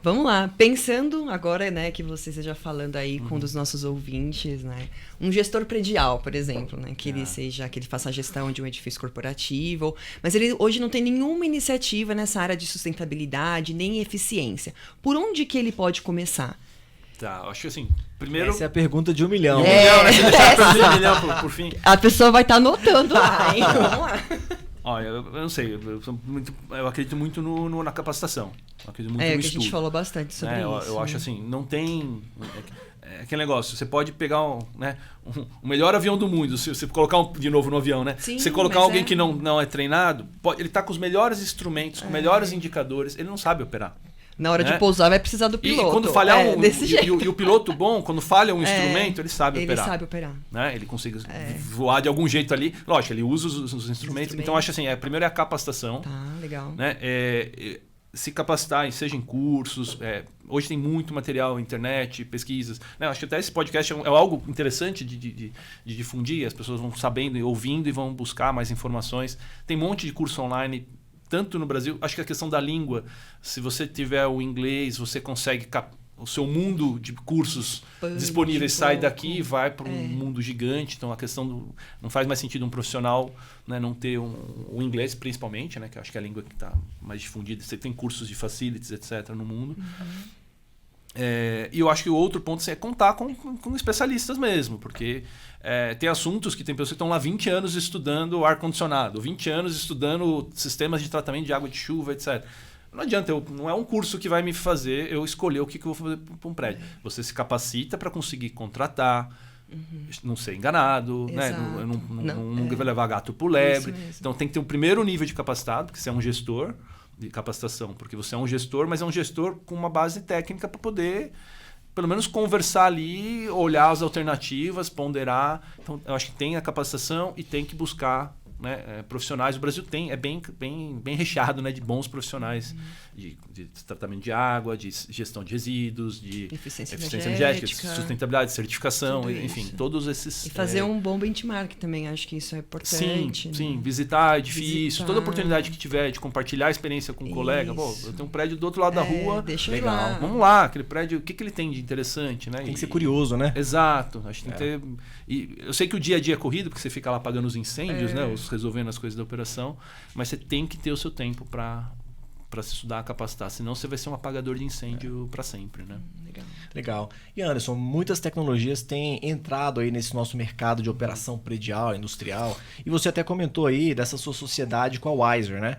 C: Vamos lá, pensando agora, né, que você esteja falando aí com um dos nossos ouvintes, né, um gestor predial, por exemplo, né, que ele faça a gestão de um edifício corporativo, mas ele hoje não tem nenhuma iniciativa nessa área de sustentabilidade nem eficiência. Por onde que ele pode começar?
B: Tá, acho que assim, primeiro...
A: Essa é a pergunta de 1 milhão.
B: Né? Você deixar de 1 milhão por fim.
C: A pessoa vai estar anotando lá, hein? Vamos lá.
B: Olha, eu não sei, eu acredito muito na capacitação. Eu acredito muito no
C: que
B: estudo.
C: A gente falou bastante sobre isso.
B: Eu acho assim, não tem... aquele negócio, você pode pegar o melhor avião do mundo, se você colocar de novo no avião, né?
C: Sim,
B: você colocar alguém que não é treinado, ele está com os melhores instrumentos, com melhores indicadores, ele não sabe operar.
C: Na hora de pousar vai precisar do piloto.
B: E quando falhar
C: desse jeito.
B: E o piloto bom, quando falha um instrumento, ele sabe operar.
C: Ele sabe operar.
B: Né? Ele consegue voar de algum jeito ali. Lógico, ele usa os instrumentos. Então, acho assim, primeiro é a capacitação.
C: Tá, legal.
B: Né? Se capacitar, seja em cursos. Hoje tem muito material na internet, pesquisas. Né? Acho que até esse podcast é algo interessante de difundir. As pessoas vão sabendo e ouvindo e vão buscar mais informações. Tem um monte de curso online, tanto no Brasil, acho que a questão da língua, se você tiver o inglês, você consegue o seu mundo de cursos disponíveis sai daqui e vai para um mundo gigante. Então a questão não faz mais sentido um profissional, né, não ter o inglês principalmente, né, que eu acho que é a língua que está mais difundida. Você tem cursos de facilities, etc. no mundo. E eu acho que o outro ponto é contar com especialistas mesmo, porque tem assuntos que tem pessoas que estão lá 20 anos estudando ar-condicionado, 20 anos estudando sistemas de tratamento de água de chuva, etc. Não adianta, não é um curso que vai me fazer eu escolher o que eu vou fazer para um prédio. Você se capacita para conseguir contratar, não ser enganado, né? Não vai levar gato por lebre. Então tem que ter um primeiro nível de capacitado, porque você é um gestor de capacitação, porque você é um gestor, mas é um gestor com uma base técnica para poder, pelo menos, conversar ali, olhar as alternativas, ponderar. Então, eu acho que tem a capacitação e tem que buscar, né, profissionais. O Brasil é bem recheado, né, de bons profissionais de tratamento de água, de gestão de resíduos, de eficiência energética, sustentabilidade, certificação, enfim, todos esses...
C: E fazer um bom benchmark também, acho que isso é importante.
B: Sim, né? Visitar edifício, toda oportunidade que tiver de compartilhar a experiência com um colega. Pô, eu tenho um prédio do outro lado da rua,
C: deixa
B: legal,
C: lá.
B: Vamos lá, aquele prédio, o que ele tem de interessante, né?
A: Tem que ser curioso, né?
B: Exato, acho que tem que ter... E eu sei que o dia a dia é corrido, porque você fica lá apagando os incêndios, né? Resolvendo as coisas da operação, mas você tem que ter o seu tempo para se estudar, capacitar, senão você vai ser um apagador de incêndio para sempre, né?
A: Legal. E Anderson, muitas tecnologias têm entrado aí nesse nosso mercado de operação predial, industrial, e você até comentou aí dessa sua sociedade com a Wiser, né?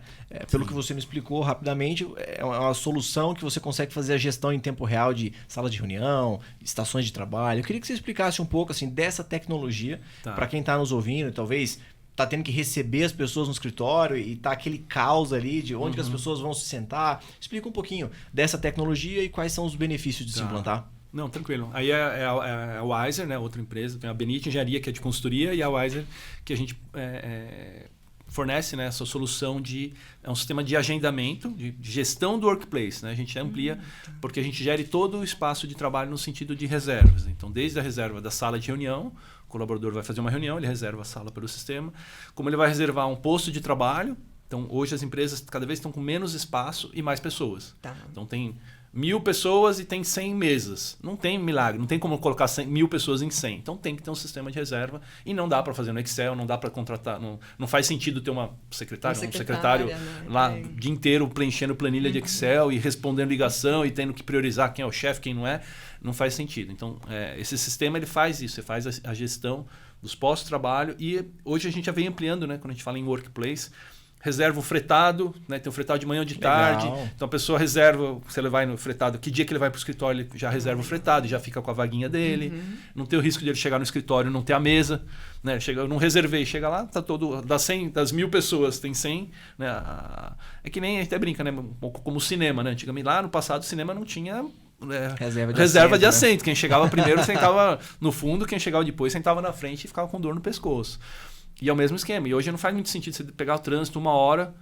A: Pelo que você me explicou rapidamente, é uma solução que você consegue fazer a gestão em tempo real de sala de reunião, estações de trabalho. Eu queria que você explicasse um pouco assim dessa tecnologia para quem está nos ouvindo, talvez tá tendo que receber as pessoas no escritório e tá aquele caos ali de onde que as pessoas vão se sentar. Explica um pouquinho dessa tecnologia e quais são os benefícios de se implantar.
B: Não, tranquilo. Aí é a Wiser, né, outra empresa, tem a Benite Engenharia, que é de consultoria, e a Wiser, que a gente fornece, né, essa solução é um sistema de agendamento, de gestão do workplace, né? A gente amplia porque a gente gere todo o espaço de trabalho no sentido de reservas. Então, desde a reserva da sala de reunião, colaborador vai fazer uma reunião, ele reserva a sala pelo sistema. Como ele vai reservar um posto de trabalho, então hoje as empresas cada vez estão com menos espaço e mais pessoas.
C: Tá.
B: Então tem 1.000 pessoas e tem 100 mesas. Não tem milagre, não tem como colocar 1.000 pessoas em 100. Então tem que ter um sistema de reserva e não dá para fazer no Excel, não dá para contratar, não faz sentido ter uma secretária, um secretário
C: né?
B: lá o dia inteiro preenchendo planilha de Excel e respondendo ligação e tendo que priorizar quem é o chefe, quem não é. Não faz sentido. Então esse sistema ele faz isso, ele faz a gestão dos postos de trabalho e hoje a gente já vem ampliando, né, quando a gente fala em workplace. Reserva o fretado, né? Tem o fretado de manhã ou de tarde. Então a pessoa reserva, se ele vai no fretado, que dia que ele vai para o escritório, ele já reserva o fretado, já fica com a vaguinha dele. Não tem o risco de ele chegar no escritório e não ter a mesa. Né? Eu não reservei, chega lá, tá todo. Das 1.000 pessoas, tem 100. Né? É que nem a gente até brinca, né? Um pouco como o cinema, né? Antigamente, lá no passado, o cinema não tinha. Reserva de assento. Né? Quem chegava primeiro sentava no fundo, quem chegava depois sentava na frente e ficava com dor no pescoço. E é o mesmo esquema. E hoje não faz muito sentido você pegar o trânsito, 1 hora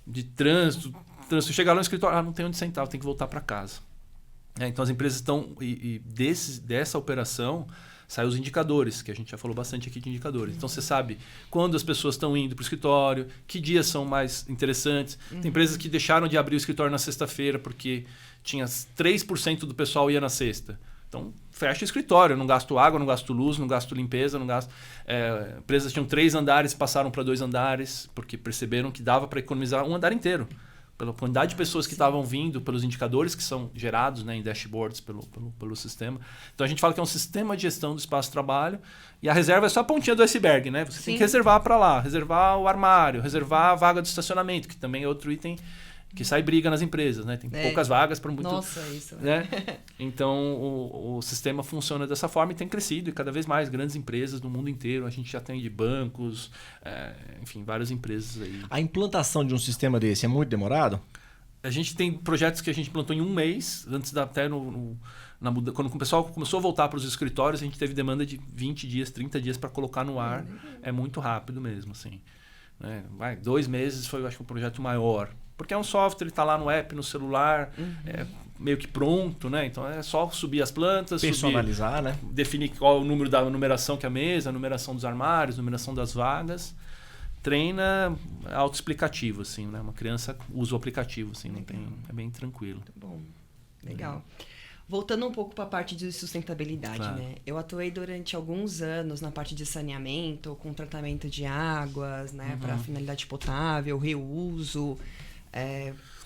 B: de trânsito chegar lá no escritório, não tem onde sentar, tem que voltar para casa. Então as empresas estão... dessa operação saem os indicadores, que a gente já falou bastante aqui de indicadores. Então você sabe quando as pessoas estão indo para o escritório, que dias são mais interessantes. Tem empresas que deixaram de abrir o escritório na sexta-feira porque tinha 3% do pessoal ia na sexta. Então, fecha o escritório, eu não gasto água, não gasto luz, não gasto limpeza, não gasto... empresas tinham 3 andares, passaram para 2 andares, porque perceberam que dava para economizar um andar inteiro. Pela quantidade de pessoas que estavam vindo, pelos indicadores que são gerados, né, em dashboards pelo sistema. Então, a gente fala que é um sistema de gestão do espaço de trabalho e a reserva é só a pontinha do iceberg, né? Você tem que reservar para lá, reservar o armário, reservar a vaga de estacionamento, que também é outro item... que sai briga nas empresas, né? Tem poucas vagas para muito...
C: Nossa, isso.
B: Né? Então, o sistema funciona dessa forma e tem crescido. E cada vez mais grandes empresas no mundo inteiro. A gente já tem de bancos, enfim, várias empresas aí.
A: A implantação de um sistema desse é muito demorado?
B: A gente tem projetos que a gente implantou em 1 mês. Antes até quando o pessoal começou a voltar para os escritórios, a gente teve demanda de 20 dias, 30 dias para colocar no ar. É muito rápido mesmo, assim. 2 meses foi, eu acho, um projeto maior. Porque é um software, ele está lá no app, no celular, meio que pronto, né? Então é só subir as plantas,
A: personalizar, né?
B: Definir qual é o número da numeração que é a mesa, a numeração dos armários, a numeração das vagas. Treina autoexplicativo, assim, né? Uma criança usa o aplicativo, assim, não tem, é bem tranquilo.
C: Muito bom, legal. Voltando um pouco para a parte de sustentabilidade, né? Eu atuei durante alguns anos na parte de saneamento, com tratamento de águas, né? Para finalidade potável, reuso,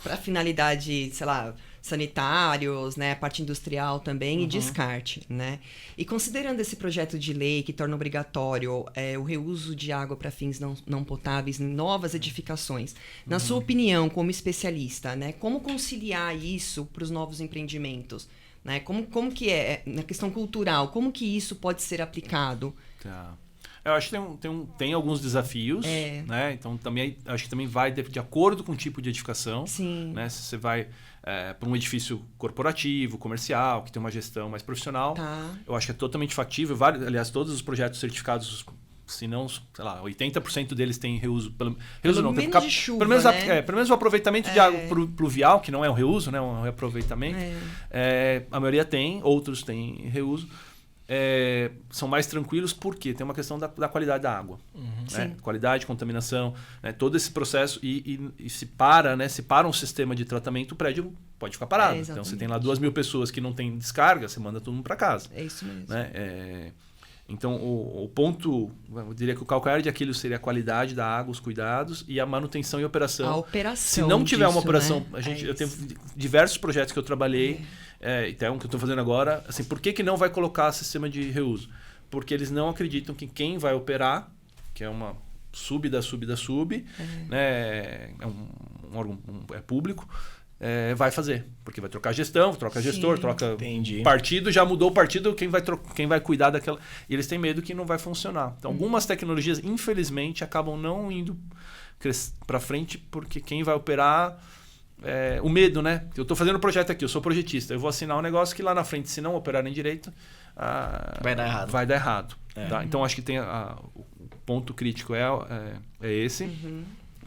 C: para finalidade, sei lá, sanitários, né? Parte industrial também e descarte, né? E considerando esse projeto de lei que torna obrigatório o reuso de água para fins não potáveis em novas edificações, na sua opinião, como especialista, né? Como conciliar isso para os novos empreendimentos? Né? Como que é, na questão cultural, como que isso pode ser aplicado?
B: Tá. Eu acho que tem alguns desafios, né? Então também acho que também vai de acordo com o tipo de edificação.
C: Sim.
B: Né? Se você vai para um edifício corporativo, comercial, que tem uma gestão mais profissional, eu acho que é totalmente factível. Aliás, todos os projetos certificados, se não, sei lá, 80% deles têm reuso. Pelo
C: menos de chuva,
B: pelo menos,
C: né?
B: Pelo menos o aproveitamento de água pluvial, que não é um reuso, né? Um reaproveitamento. A maioria tem, outros têm reuso. São mais tranquilos porque tem uma questão da qualidade da água. Né? Qualidade, contaminação, né? Todo esse processo. E se para um sistema de tratamento, o prédio pode ficar parado. Então, você tem lá 2.000 pessoas que não tem descarga, você manda todo mundo para casa.
C: É isso mesmo.
B: Né? Então, o ponto, eu diria que o calcanhar de Aquiles seria a qualidade da água, os cuidados e a manutenção e operação.
C: A operação.
B: Se não tiver uma operação,
C: né?
B: Eu tenho diversos projetos que eu trabalhei, até um que eu estou fazendo agora, assim, por que não vai colocar sistema de reuso? Porque eles não acreditam que quem vai operar, que é uma sub, né, é um órgão público, vai fazer, porque vai trocar gestão, troca gestor, troca partido, já mudou o partido, quem vai cuidar daquela... E eles têm medo que não vai funcionar. Então, algumas tecnologias, infelizmente, acabam não indo para frente, porque quem vai operar... o medo, né? Eu estou fazendo um projeto aqui, eu sou projetista, eu vou assinar um negócio que lá na frente, se não operarem direito,
A: vai dar errado.
B: Tá? Então, acho que tem o ponto crítico é esse.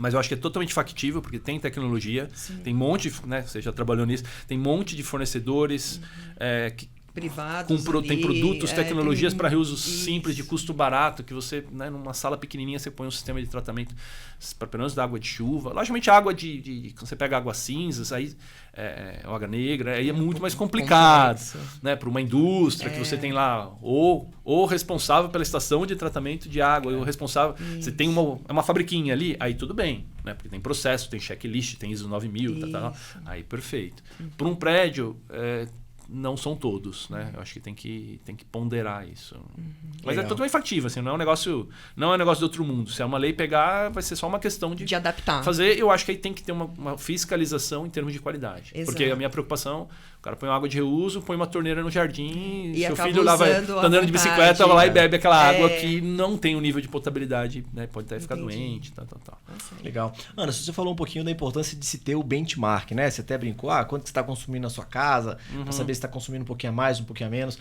B: Mas eu acho que é totalmente factível, porque tem tecnologia, tem um monte, né? Você já trabalhou nisso, tem um monte de fornecedores que
C: privados
B: tem produtos, tecnologias para reuso
C: isso.
B: simples, de custo barato, que você, né, numa sala pequenininha, você põe um sistema de tratamento para pelo menos da água de chuva. Logicamente, a água quando você pega água cinzas, aí ou água negra, aí é muito mais complicado, né, para uma indústria que você tem lá ou responsável pela estação de tratamento de água, ou responsável, você tem uma fabriquinha ali, aí tudo bem, né, porque tem processo, tem checklist, tem ISO 9000, tal, aí perfeito. Para um prédio, não são todos, né? Eu acho que tem que ponderar isso. Mas
A: Legal.
B: é totalmente factível, assim, não é um negócio de outro mundo. Se é uma lei pegar, vai ser só uma questão de
C: adaptar.
B: fazer. Eu acho que aí tem que ter uma fiscalização em termos de qualidade.
C: Exato.
B: Porque a minha preocupação, o cara põe uma água de reuso, põe uma torneira no jardim,
C: E
B: seu
C: acaba
B: filho lá tá andando de bicicleta, vai lá e bebe aquela água que não tem um nível de potabilidade, né? Pode até ficar doente, tal.
A: Legal. Ana, você falou um pouquinho da importância de se ter o benchmark, né? Você até brincou, quanto que você está consumindo na sua casa, para saber se está consumindo um pouquinho a mais, um pouquinho a menos.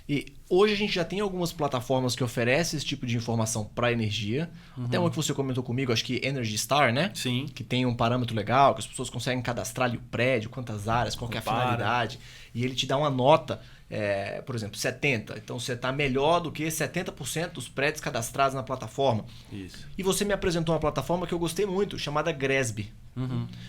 A: E hoje a gente já tem algumas plataformas que oferecem esse tipo de informação para energia. Até uma que você comentou comigo, acho que Energy Star, né?
B: Sim.
A: Que tem um parâmetro legal, que as pessoas conseguem cadastrar ali o prédio, quantas áreas, qual que é a finalidade. E ele te dá uma nota, por exemplo, 70. Então você está melhor do que 70% dos prédios cadastrados na plataforma.
B: Isso.
A: E você me apresentou uma plataforma que eu gostei muito, chamada GRESB.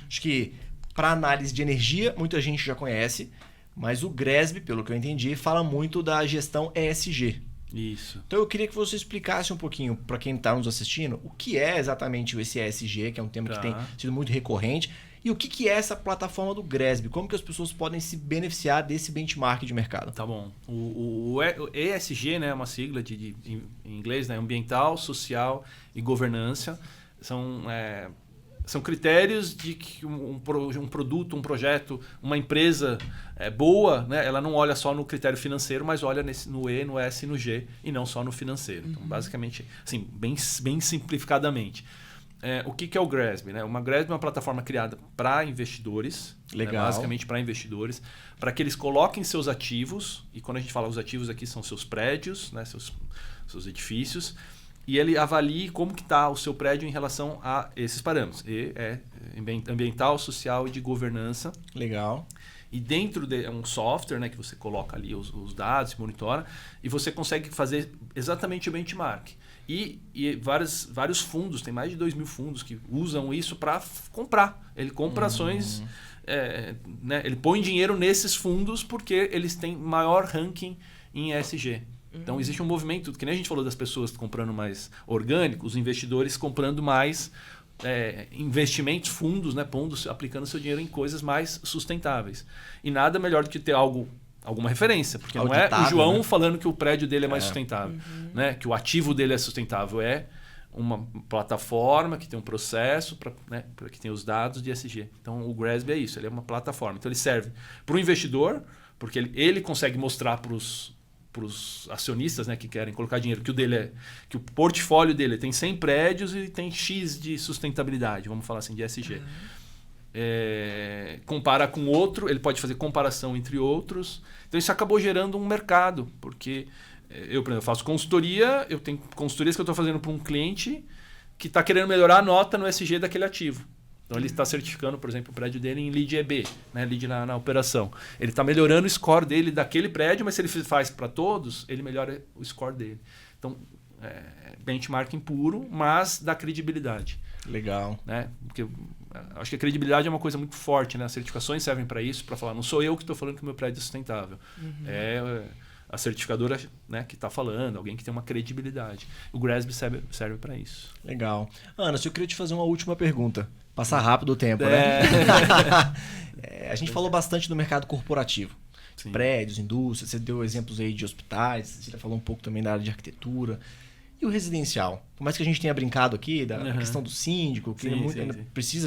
A: Acho que para análise de energia, muita gente já conhece. Mas o GRESB, pelo que eu entendi, fala muito da gestão ESG.
B: Isso.
A: Então eu queria que você explicasse um pouquinho para quem está nos assistindo o que é exatamente esse ESG, que é um tema que tem sido muito recorrente, e o que é essa plataforma do GRESB, como que as pessoas podem se beneficiar desse benchmark de mercado.
B: Tá bom. O ESG, né, é uma sigla em inglês, né, ambiental, social e governança. São critérios de que um produto, um projeto, uma empresa boa, né, ela não olha só no critério financeiro, mas olha no E, no S e no G, e não só no financeiro. Então, basicamente, assim, bem simplificadamente. O que é o GRESB? Né? Uma GRESB é uma plataforma criada para investidores,
A: legal.
B: Né, basicamente para investidores, para que eles coloquem seus ativos, e quando a gente fala os ativos aqui são seus prédios, né, seus edifícios, e ele avalie como que está o seu prédio em relação a esses parâmetros. Ambiental, social e de governança.
A: Legal.
B: E dentro de um software, né, que você coloca ali os dados, monitora, e você consegue fazer exatamente o benchmark. E vários fundos, tem mais de 2.000 fundos que usam isso para comprar. Ele compra ações, né, ele põe dinheiro nesses fundos porque eles têm maior ranking em ESG. Então, existe um movimento, que nem a gente falou das pessoas comprando mais orgânico, os investidores comprando mais investimentos, fundos, né, aplicando seu dinheiro em coisas mais sustentáveis. E nada melhor do que ter alguma referência, porque não é o João, né, falando que o prédio dele é mais sustentável, né, que o ativo dele é sustentável. É uma plataforma que tem um processo para que tem os dados de ESG. Então, o GRESB é isso, ele é uma plataforma. Então, ele serve para o investidor, porque ele consegue mostrar para os acionistas, né, que querem colocar dinheiro, que o portfólio dele tem 100 prédios e tem X de sustentabilidade, vamos falar assim, de ESG. Compara com outro, ele pode fazer comparação entre outros. Então isso acabou gerando um mercado, porque eu, por exemplo, faço consultoria, eu tenho consultorias que eu estou fazendo para um cliente que está querendo melhorar a nota no ESG daquele ativo. Então ele está certificando, por exemplo, o prédio dele em LEED EB, né? LEED na operação. Ele está melhorando o score dele daquele prédio, mas se ele faz para todos, ele melhora o score dele. Então, benchmarking puro, mas dá credibilidade.
A: Legal.
B: Né? Porque acho que a credibilidade é uma coisa muito forte, né? As certificações servem para isso, para falar, não sou eu que estou falando que o meu prédio é sustentável. É a certificadora, né, que está falando, alguém que tem uma credibilidade. O GRESB serve para isso.
A: Legal. Ana, se eu queria te fazer uma última pergunta. Passar rápido o tempo, né? A gente falou bastante do mercado corporativo. Sim. Prédios, indústrias, você deu exemplos aí de hospitais, você já falou um pouco também da área de arquitetura. E o residencial? Por mais que a gente tenha brincado aqui da questão do síndico, que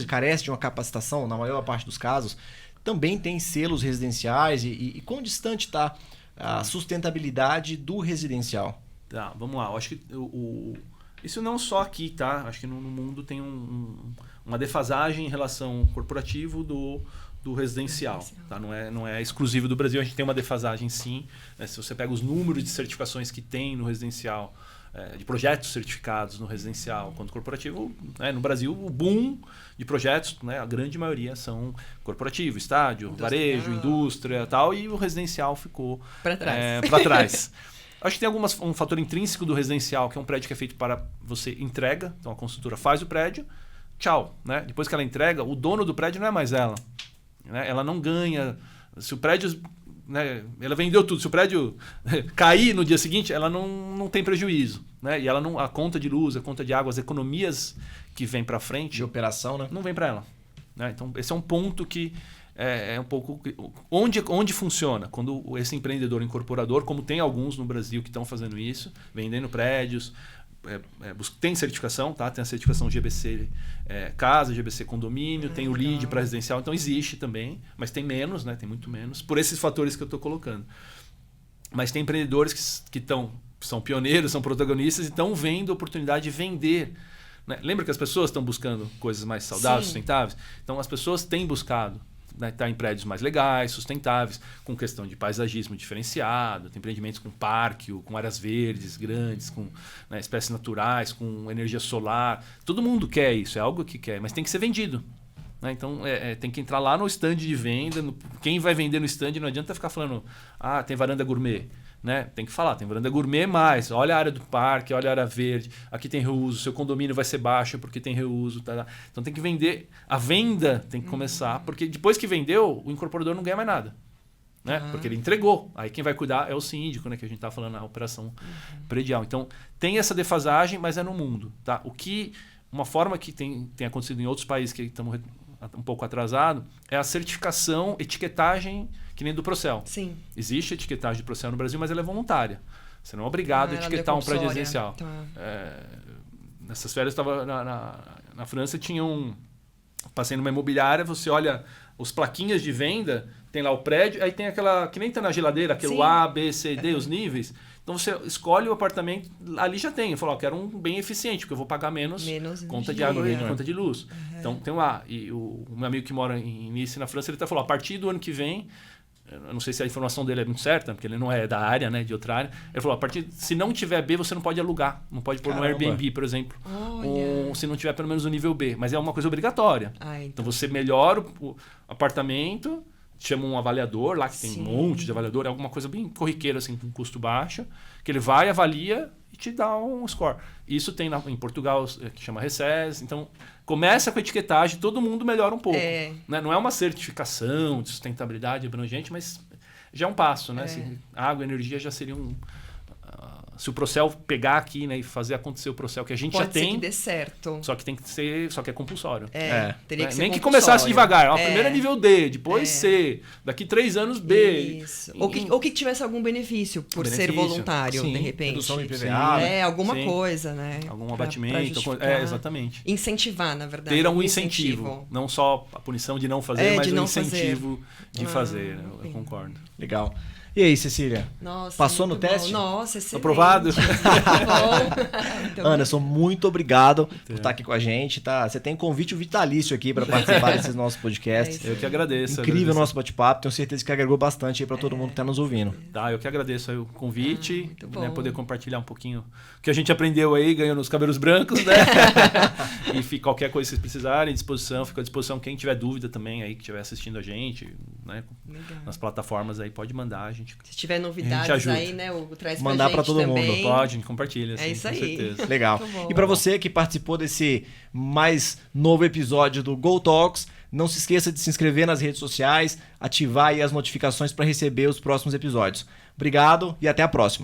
A: carece de uma capacitação, na maior parte dos casos, também tem selos residenciais e quão distante está a sustentabilidade do residencial?
B: Tá, vamos lá. Eu acho que isso não só aqui, tá? Acho que no mundo tem uma defasagem em relação ao corporativo do residencial. Tá? Não é exclusivo do Brasil, a gente tem uma defasagem sim. Né? Se você pega os números de certificações que tem no residencial, de projetos certificados no residencial quanto corporativo, né? No Brasil, o boom de projetos, né? A grande maioria são corporativo, estádio, varejo, indústria e tal, e o residencial ficou para trás. Acho que tem um fator intrínseco do residencial, que é um prédio que é feito para você entrega, então a construtora faz o prédio, tchau, né? Depois que ela entrega, o dono do prédio não é mais ela, né? Ela não ganha, se o prédio, né, ela vendeu tudo, se o prédio cair no dia seguinte, ela não tem prejuízo, né? E ela não, a conta de luz, a conta de água, as economias que vem para frente
A: de operação, né?
B: Não vem para ela, né? Então esse é um ponto que é um pouco onde funciona quando esse empreendedor incorporador, como tem alguns no Brasil que estão fazendo isso, vendendo prédios, tem certificação, tá? Tem a certificação GBC casa, GBC condomínio, tem o LEED para residencial, então existe também, mas tem menos, né? Tem muito menos, por esses fatores que eu estou colocando. Mas tem empreendedores que são pioneiros, são protagonistas e estão vendo a oportunidade de vender, né? Lembra que as pessoas estão buscando coisas mais saudáveis, sustentáveis? Então as pessoas têm buscado, né, tá em prédios mais legais, sustentáveis, com questão de paisagismo diferenciado, tem empreendimentos com parque, com áreas verdes grandes, com, né, espécies naturais, com energia solar. Todo mundo quer isso, é algo que quer, mas tem que ser vendido, né? Então tem que entrar lá no stand de venda, quem vai vender no stand não adianta ficar falando, tem varanda gourmet. Né? Tem que falar, tem varanda gourmet, mas olha a área do parque, olha a área verde, aqui tem reuso, seu condomínio vai ser baixo porque tem reuso. Tá? Então tem que vender, a venda tem que começar, porque depois que vendeu, o incorporador não ganha mais nada. Né? Porque ele entregou, aí quem vai cuidar é o síndico, né? Que a gente está falando na operação predial. Então tem essa defasagem, mas é no mundo. Tá? Uma forma que tem acontecido em outros países que estamos um pouco atrasados é a certificação, etiquetagem, que nem do Procel.
C: Sim.
B: Existe etiquetagem de Procel no Brasil, mas ela é voluntária. Você não é obrigado a etiquetar um prédio residencial. Tá. Nessas férias eu estava na França, passei numa imobiliária, você olha os plaquinhas de venda, tem lá o prédio, aí tem aquela, que nem tá na geladeira, aquele A, B, C, D, os níveis. Então você escolhe o apartamento, ali já tem. Eu falo, quero um bem eficiente, porque eu vou pagar menos conta de água, conta de luz. Então tem lá, e o meu amigo que mora em Nice, na França, ele até falou, a partir do ano que vem, eu não sei se a informação dele é muito certa, porque ele não é da área, né, de outra área. Ele falou, se não tiver B, você não pode alugar. Não pode pôr no Airbnb, por exemplo. Ou se não tiver pelo menos o nível B. Mas é uma coisa obrigatória. Então você melhora o apartamento, chama um avaliador lá, que tem um monte de avaliador, é alguma coisa bem corriqueira, assim, com custo baixo, que ele vai, avalia e te dá um score. Isso tem em Portugal, que chama RECES. Então, começa com a etiquetagem, todo mundo melhora um pouco. Né? Não é uma certificação de sustentabilidade abrangente, mas já é um passo. Né? Água e energia já seriam... Se o Procel pegar aqui, né, e fazer acontecer o Procel que a gente já tem...
C: Pode ser que dê certo.
B: Só que tem que ser... Só que é compulsório.
C: Teria que ser
B: nem que começasse devagar. Primeiro é nível D, depois C. Daqui 3 anos B.
C: Isso. Ou que tivesse algum benefício por ser voluntário, de repente.
A: Redução do IPVA.
C: Alguma coisa, né?
B: Algum abatimento. Exatamente.
C: Incentivar, na verdade.
B: Ter um incentivo. Não só a punição de não fazer, mas um incentivo de fazer. Eu concordo.
A: Legal. E aí, Cecília?
C: Nossa,
A: passou no teste?
C: Nossa, excelente.
B: Aprovado?
A: Anderson, muito obrigado por estar aqui com a gente. Tá? Você tem convite vitalício aqui para participar desses nossos podcasts.
B: Eu que agradeço.
A: Incrível o nosso bate-papo. Tenho certeza que agregou bastante aí para todo mundo que está nos ouvindo.
B: Tá, eu que agradeço aí o convite, né, poder compartilhar um pouquinho o que a gente aprendeu aí, ganhando os cabelos brancos, né? E qualquer coisa que vocês precisarem, fico à disposição. Quem tiver dúvida também aí, que estiver assistindo a gente, né, nas plataformas aí, pode mandar. A gente,
C: se tiver novidades aí, né, o traz pra
A: mandar
C: gente
A: para todo
C: também.
A: mundo.
B: Pode, compartilha.
C: É isso aí.
B: Com certeza.
A: Legal. E para você que participou desse mais novo episódio do Go Talks, não se esqueça de se inscrever nas redes sociais, ativar aí as notificações para receber os próximos episódios. Obrigado e até a próxima.